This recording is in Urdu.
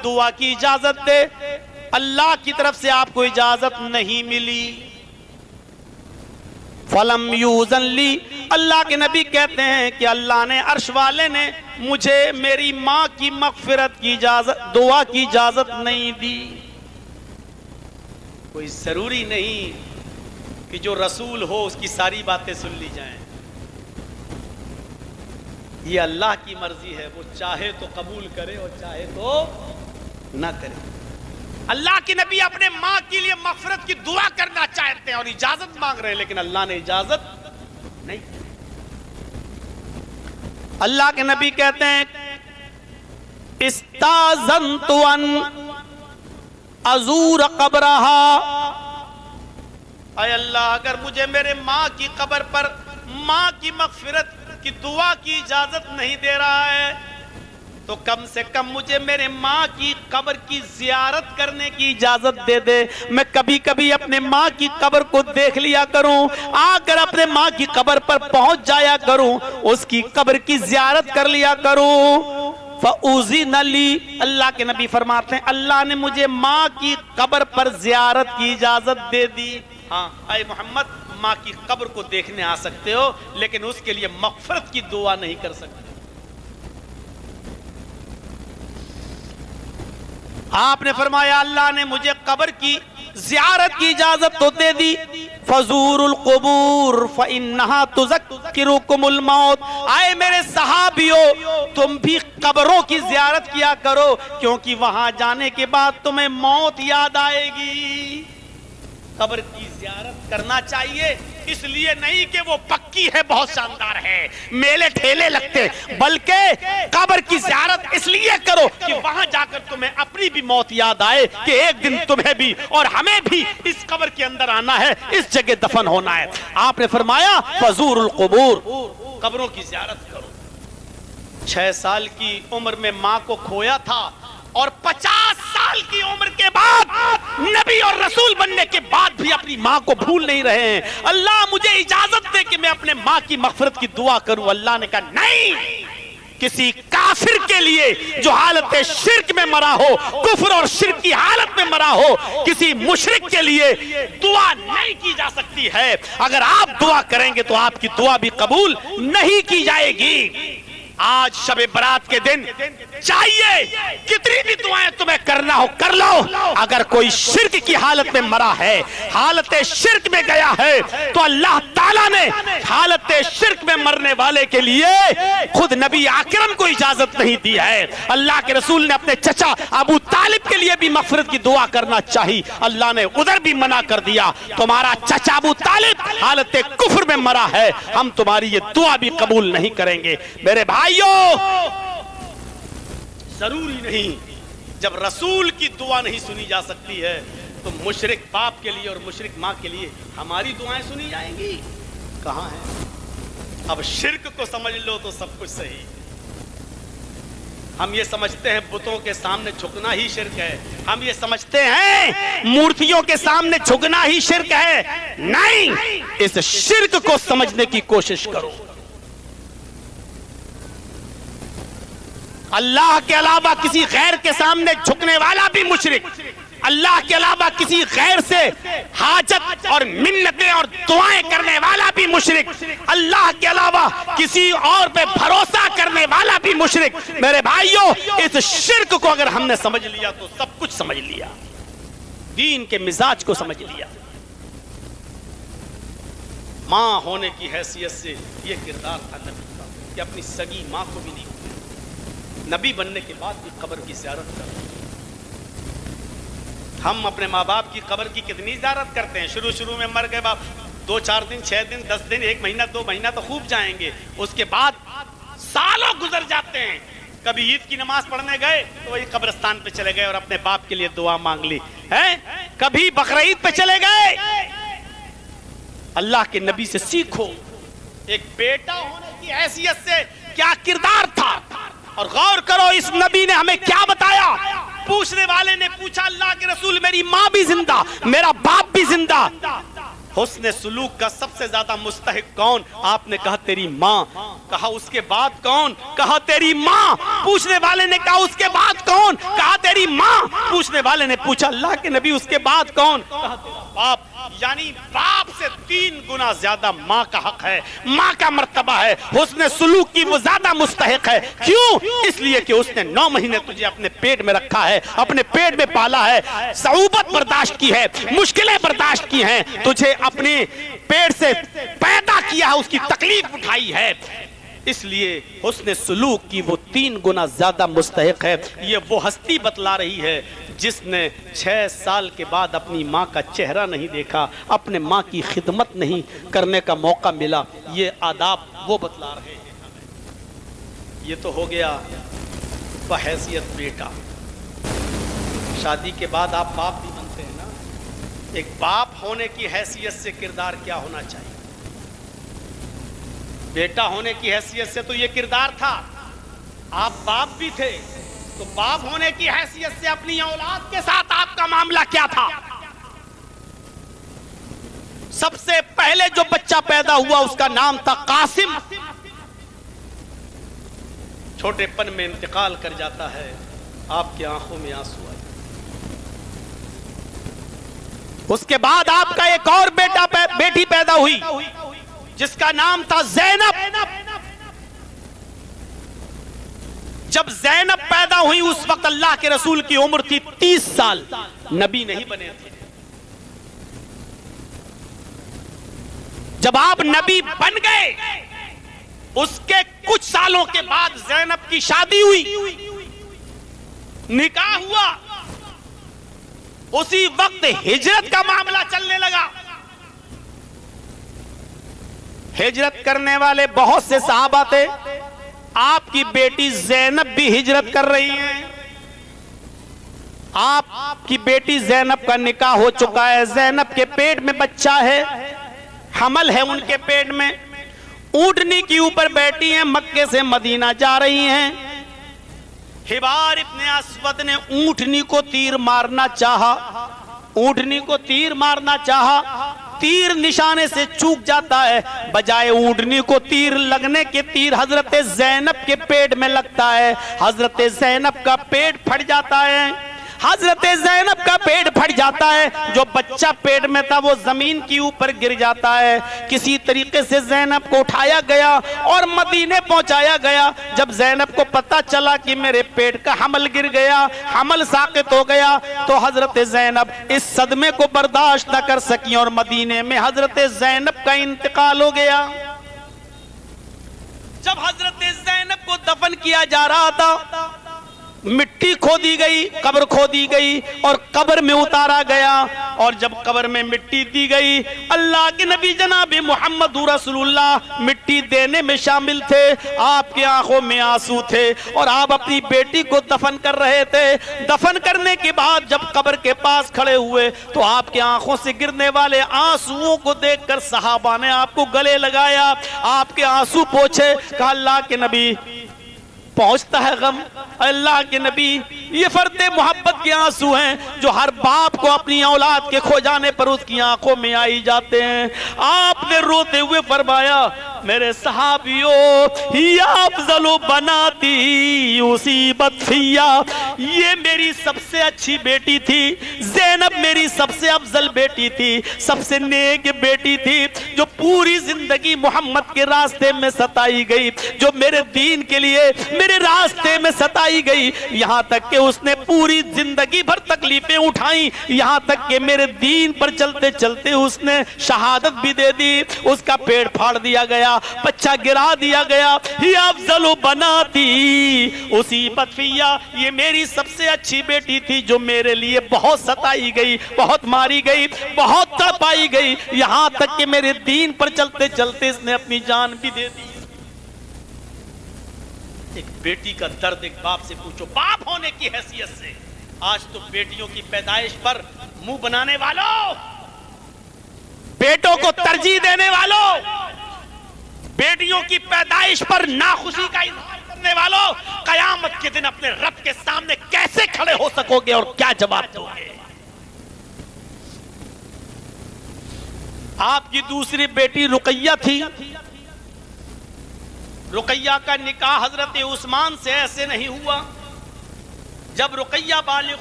دعا کی اجازت دے، اللہ کی طرف سے آپ کو اجازت نہیں ملی۔ فَلَمْ يُوزَنْ لِي، اللہ کے نبی کہتے ہیں کہ اللہ نے، عرش والے نے مجھے میری ماں کی مغفرت کی اجازت، دعا کی اجازت نہیں دی۔ کوئی ضروری نہیں کہ جو رسول ہو اس کی ساری باتیں سن لی جائیں، یہ اللہ کی مرضی ہے، وہ چاہے تو قبول کرے اور چاہے تو نہ کرے۔ اللہ کے نبی اپنے ماں کے لیے مغفرت کی دعا کرنا چاہتے ہیں اور اجازت مانگ رہے ہیں، لیکن اللہ نے اجازت نہیں۔ اللہ کے نبی کہتے ہیں استاذنت ان ازور قبرہا، اے اللہ اگر مجھے میرے ماں کی قبر پر ماں کی مغفرت کی دعا کی اجازت نہیں دے رہا ہے تو کم سے کم مجھے میرے ماں کی قبر کی زیارت کرنے کی اجازت دے دے۔ میں کبھی کبھی اپنے ماں کی قبر کو دیکھ لیا کروں، آ کر اپنے ماں کی قبر پر پہنچ جایا کروں، اس کی قبر کی زیارت کر لیا کروں۔ فَأُذِنَ لِي، اللہ کے نبی فرماتے ہیں اللہ نے مجھے ماں کی قبر پر زیارت کی اجازت دے دی۔ ہاں اے محمد، ماں کی قبر کو دیکھنے آ سکتے ہو لیکن اس کے لیے مغفرت کی دعا نہیں کر سکتے۔ آپ نے فرمایا اللہ نے مجھے قبر کی زیارت کی اجازت تو دے دی، فزور القبور فإنها تذکرکم الموت، آئے میرے صحابیوں تم بھی قبروں کی زیارت کیا کرو کیونکہ وہاں جانے کے بعد تمہیں موت یاد آئے گی۔ قبر کی زیارت کرنا چاہیے، اس لیے نہیں کہ وہ پکی ہے بہت شاندار ہے میلے ٹھیلے لگتے، بلکہ قبر کی زیارت اس لیے کرو کہ وہاں جا کر تمہیں اپنی بھی موت یاد آئے کہ ایک دن تمہیں بھی اور ہمیں بھی اس قبر کے اندر آنا ہے، اس جگہ دفن ہونا ہے۔ آپ نے فرمایا فزور القبور، قبروں کی زیارت کرو۔ 6 سال کی عمر میں ماں کو کھویا تھا اور 50 سال کی عمر کے بعد نبی اور رسول بننے کے بعد بھی اپنی ماں کو بھول نہیں رہے ہیں۔ اللہ مجھے اجازت دے کہ میں اپنے ماں کی مغفرت کی دعا کروں۔ اللہ نے کہا نہیں، کسی کافر کے لیے جو حالت شرک میں مرا ہو، کفر اور شرک کی حالت میں مرا ہو، کسی مشرک کے لیے دعا نہیں کی جا سکتی ہے۔ اگر آپ دعا کریں گے تو آپ کی دعا بھی قبول نہیں کی جائے گی۔ آج شب برات کے دن چاہیے کتنی بھی دعائیں تمہیں کرنا ہو کر لو، اگر کوئی شرک کی حالت میں مرا ہے، حالت شرک میں گیا ہے تو اللہ تعالیٰ نے حالت شرک میں مرنے والے کے لیے خود نبی اکرم کو اجازت نہیں دی ہے۔ اللہ کے رسول نے اپنے چچا ابو طالب کے لیے بھی مغفرت کی دعا کرنا چاہی، اللہ نے ادھر بھی منع کر دیا۔ تمہارا چچا ابو طالب حالت کفر میں مرا ہے، ہم تمہاری یہ دعا بھی قبول نہیں کریں گے۔ میرے بھائیو، ضروری نہیں جب رسول کی دعا نہیں سنی جا سکتی ہے تو مشرک باپ کے لیے اور مشرک ماں کے لیے ہماری دعائیں سنی جائیں گی؟ کہاں ہیں؟ اب شرک کو سمجھ لو تو سب کچھ صحیح۔ ہم یہ سمجھتے ہیں بتوں کے سامنے جھکنا ہی شرک ہے، ہم یہ سمجھتے ہیں مورتیوں کے سامنے جھکنا ہی شرک ہے۔ نہیں، اس شرک کو سمجھنے کی کوشش کرو۔ اللہ کے علاوہ کسی غیر کے سامنے جھکنے والا بھی مشرک، اللہ کے علاوہ کسی غیر سے حاجت اور منتیں اور دعائیں کرنے والا بھی مشرک، اللہ کے علاوہ کسی اور پہ بھروسہ کرنے والا بھی مشرک۔ میرے بھائیوں، اس شرک کو اگر ہم نے سمجھ لیا تو سب کچھ سمجھ لیا، دین کے مزاج کو سمجھ لیا۔ ماں ہونے کی حیثیت سے یہ کردار تھا نبی کا کہ اپنی سگی ماں کو بھی نہیں، نبی بننے کے بعد بھی قبر کی زیارت کرتے۔ ہم اپنے ماں باپ کی قبر کی کتنی زیارت کرتے ہیں؟ شروع میں مر گئے باپ، 2-4 دن، 6 دن، 10 دن، 1 مہینہ، 2 مہینہ تو خوب جائیں گے، اس کے بعد سالوں گزر جاتے ہیں۔ کبھی عید کی نماز پڑھنے گئے تو وہی قبرستان پہ چلے گئے اور اپنے باپ کے لیے دعا مانگ لی ہے، کبھی بقرعید پہ چلے گئے۔ اللہ کے نبی سے سیکھو ایک بیٹا ہونے کی حیثیت سے کیا کردار تھا، اور غور کرو اس نبی نے ہمیں کیا بتایا۔ پوچھنے والے نے پوچھا اللہ کے رسول میری ماں بھی زندہ، میرا باپ بھی زندہ، حسن سلوک کا سب سے زیادہ مستحق کون؟ آپ نے کہا تیری ماں. کہا اس کے بعد کون؟ کہا تیری ماں. پوچھنے والے نے کہا اس کے بعد کون؟ کہا تیری ماں. پوچھنے والے نے پوچھا اللہ کے نبی اس کے بعد کون؟ کہا تیرا باپ. یعنی باپ سے 3 گنا زیادہ ماں کا حق ہے، ماں کا مرتبہ ہے، حسن سلوک کی وہ زیادہ مستحق ہے. کیوں؟ اس لیے کہ اس نے 9 مہینے تجھے اپنے پیٹ میں رکھا ہے، اپنے پیٹ میں پالا ہے، صعوبت برداشت کی ہے، مشکلیں برداشت کی ہیں، تجھے اپنے پیٹ سے پیدا کیا ہے، اس کی تکلیف اٹھائی ہے. اس لیے حسن سلوک کی وہ 3 گنا زیادہ مستحق ہے. یہ وہ ہستی بتلا رہی ہے جس نے 6 سال کے بعد اپنی ماں کا چہرہ نہیں دیکھا، اپنے ماں کی خدمت نہیں کرنے کا موقع ملا. یہ آداب وہ بتلا رہے ہیں. یہ تو ہو گیا بحیثیت بیٹا. شادی کے بعد آپ باپ بھی بنتے ہیں نا. ایک باپ ہونے کی حیثیت سے کردار کیا ہونا چاہیے؟ بیٹا ہونے کی حیثیت سے تو یہ کردار تھا. آپ باپ بھی تھے تو باپ ہونے کی حیثیت سے اپنی اولاد کے ساتھ آپ کا معاملہ کیا تھا؟ سب سے پہلے جو بچہ پیدا ہوا اس کا نام تھا قاسم. چھوٹے پن میں انتقال کر جاتا ہے، آپ کی آنکھوں میں آنسو آئے. اس کے بعد آپ کا ایک اور بیٹی پیدا ہوئی جس کا نام تھا زینب. جب زینب پیدا ہوئی اس وقت اللہ کے رسول کی عمر تھی 30 سال، نبی نہیں بنے تھے. جب آپ نبی بن گئے اس کے کچھ سالوں کے بعد زینب کی شادی ہوئی، نکاح ہوا. اسی وقت ہجرت کا معاملہ چلنے لگا. ہجرت کرنے والے بہت سے صحابہ تھے. آپ کی بیٹی زینب بھی ہجرت کر رہی ہیں. آپ کی بیٹی زینب کا نکاح ہو چکا ہے، زینب کے پیٹ میں بچہ ہے، حمل ہے ان کے پیٹ میں. اونٹنی کے اوپر بیٹھی ہیں، مکے سے مدینہ جا رہی ہیں. حبار ابن اسود نے اونٹنی کو تیر مارنا چاہا، اونٹنی کو تیر مارنا چاہا، تیر نشانے سے چوک جاتا ہے. بجائے اونٹنی کو تیر لگنے کے تیر حضرت زینب کے پیٹ میں لگتا ہے. حضرت زینب کا پیٹ پھٹ جاتا ہے. حضرت زینب کا پیٹ پھٹ جاتا ہے. جو بچہ پیٹ میں تھا وہ زمین کی اوپر گر جاتا ہے. کسی طریقے سے زینب کو اٹھایا گیا اور مدینے پہنچایا گیا. جب زینب کو پتا چلا کہ میرے پیٹ کا حمل گر گیا، حمل ساقط ہو گیا، تو حضرت زینب اس صدمے کو برداشت نہ کر سکی اور مدینے میں حضرت زینب کا انتقال ہو گیا. جب حضرت زینب کو دفن کیا جا رہا تھا، مٹی کھودی گئی، قبر کھودی گئی اور قبر میں اتارا گیا. اور جب قبر میں مٹی دی گئی، اللہ کے نبی جناب محمد رسول اللہ مٹی دینے میں شامل تھے. آپ کی آنکھوں میں آنسو تھے اور آپ اپنی بیٹی کو دفن کر رہے تھے. دفن کرنے کے بعد جب قبر کے پاس کھڑے ہوئے تو آپ کی آنکھوں سے گرنے والے آنسوؤں کو دیکھ کر صحابہ نے آپ کو گلے لگایا، آپ کے آنسو پوچھے. کہا اللہ کے نبی پہنچتا ہے غم. اللہ کے نبی یہ فرد محبت کے آنسو ہیں جو ہر باپ کو اپنی اولاد کے کھو جانے پر اس کی آنکھوں میں آئی جاتے ہیں. آپ نے روتے ہوئے فرمایا میرے صحابیوں، یا افضل بناتی اصیبت فیا، یہ میری سب سے اچھی بیٹی تھی. زینب میری سب سے افضل بیٹی تھی، سب سے نیک بیٹی تھی، جو پوری زندگی محمد کے راستے میں ستائی گئی، جو میرے دین کے لیے میرے راستے میں ستائی گئی. یہاں تک کہ اس نے پوری زندگی بھر تکلیفیں اٹھائیں، یہاں تک کہ میرے دین پر چلتے چلتے اس نے شہادت بھی دے دی. اس کا پیٹ پھاڑ دیا گیا، بچہ گرا دیا گیا. یہ افضل بناتی اصیبت فیا، یہ میری سب سے اچھی بیٹی تھی جو میرے لیے بہت ستائی گئی، بہت ماری گئی، بہت تڑپائی گئی، یہاں تک کہ میرے دین پر چلتے چلتے اس نے اپنی جان بھی دے دی. ایک بیٹی کا درد ایک باپ سے پوچھو. باپ ہونے کی حیثیت سے آج تو بیٹیوں کی پیدائش پر منہ بنانے والوں، بیٹوں کو ترجیح دینے والوں، بیٹیوں کی پیدائش پر ناخوشی کا اظہار کرنے والوں، قیامت کے دن اپنے رب کے سامنے کیسے کھڑے ہو سکو گے اور کیا جواب دو گے؟ آپ کی دوسری بیٹی رقیہ تھی. رقیہ کا نکاح حضرت عثمان سے ایسے نہیں ہوا. جب رقیہ بالغ